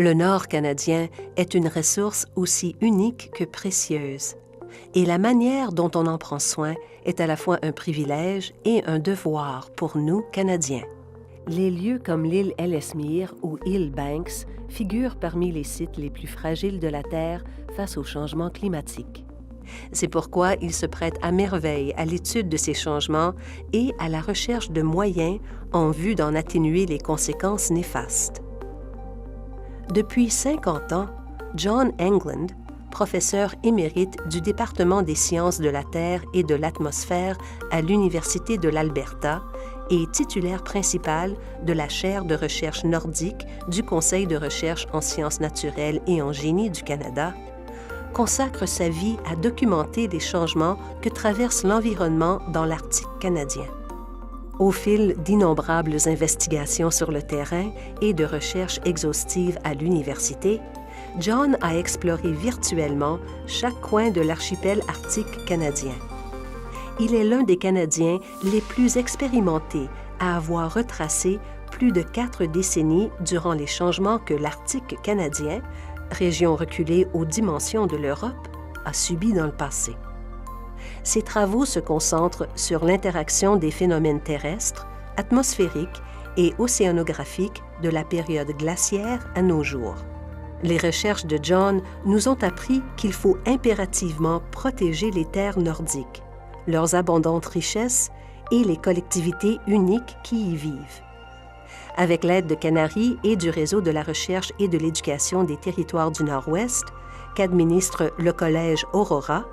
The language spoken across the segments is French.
Le Nord canadien est une ressource aussi unique que précieuse, et la manière dont on en prend soin est à la fois un privilège et un devoir pour nous, Canadiens. Les lieux comme l'île Ellesmere ou île Banks figurent parmi les sites les plus fragiles de la Terre face au changement climatique. C'est pourquoi ils se prêtent à merveille à l'étude de ces changements et à la recherche de moyens en vue d'en atténuer les conséquences néfastes. Depuis 50 ans, John England, professeur émérite du département des sciences de la Terre et de l'atmosphère à l'Université de l'Alberta, et titulaire principal de la chaire de recherche nordique du Conseil de recherche en sciences naturelles et en génie du Canada, consacre sa vie à documenter les changements que traverse l'environnement dans l'Arctique canadien. Au fil d'innombrables investigations sur le terrain et de recherches exhaustives à l'université, John a exploré virtuellement chaque coin de l'archipel arctique canadien. Il est l'un des Canadiens les plus expérimentés à avoir retracé plus de 4 décennies durant les changements que l'Arctique canadien, région reculée aux dimensions de l'Europe, a subis dans le passé. Ses travaux se concentrent sur l'interaction des phénomènes terrestres, atmosphériques et océanographiques de la période glaciaire à nos jours. Les recherches de John nous ont appris qu'il faut impérativement protéger les terres nordiques, leurs abondantes richesses et les collectivités uniques qui y vivent. Avec l'aide de Canary et du Réseau de la recherche et de l'éducation des territoires du Nord-Ouest, qu'administre le Collège Aurora,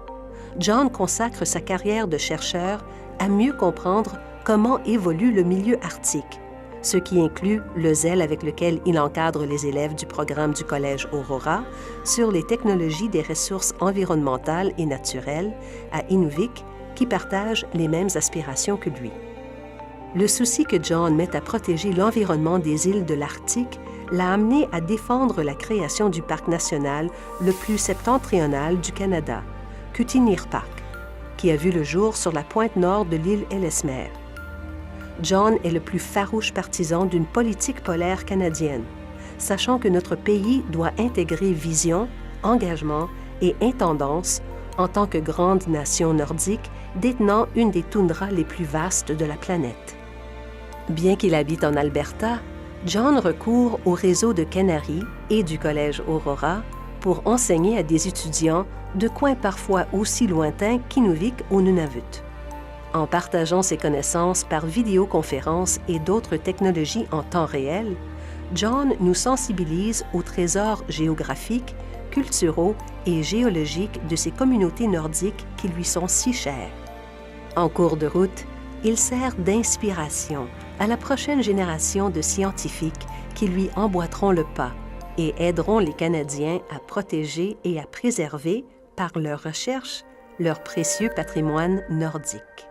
John consacre sa carrière de chercheur à mieux comprendre comment évolue le milieu arctique, ce qui inclut le zèle avec lequel il encadre les élèves du programme du Collège Aurora sur les technologies des ressources environnementales et naturelles à Inuvik, qui partagent les mêmes aspirations que lui. Le souci que John met à protéger l'environnement des îles de l'Arctique l'a amené à défendre la création du parc national le plus septentrional du Canada, Kootenay Park, qui a vu le jour sur la pointe nord de l'île Ellesmere. John est le plus farouche partisan d'une politique polaire canadienne, sachant que notre pays doit intégrer vision, engagement et intendance en tant que grande nation nordique détenant une des toundras les plus vastes de la planète. Bien qu'il habite en Alberta, John recourt au réseau de Canary et du Collège Aurora pour enseigner à des étudiants de coins parfois aussi lointains qu'Inuvik ou Nunavut. En partageant ses connaissances par vidéoconférence et d'autres technologies en temps réel, John nous sensibilise aux trésors géographiques, culturaux et géologiques de ces communautés nordiques qui lui sont si chères. En cours de route, il sert d'inspiration à la prochaine génération de scientifiques qui lui emboîteront le pas et aideront les Canadiens à protéger et à préserver, par leurs recherches, leur précieux patrimoine nordique.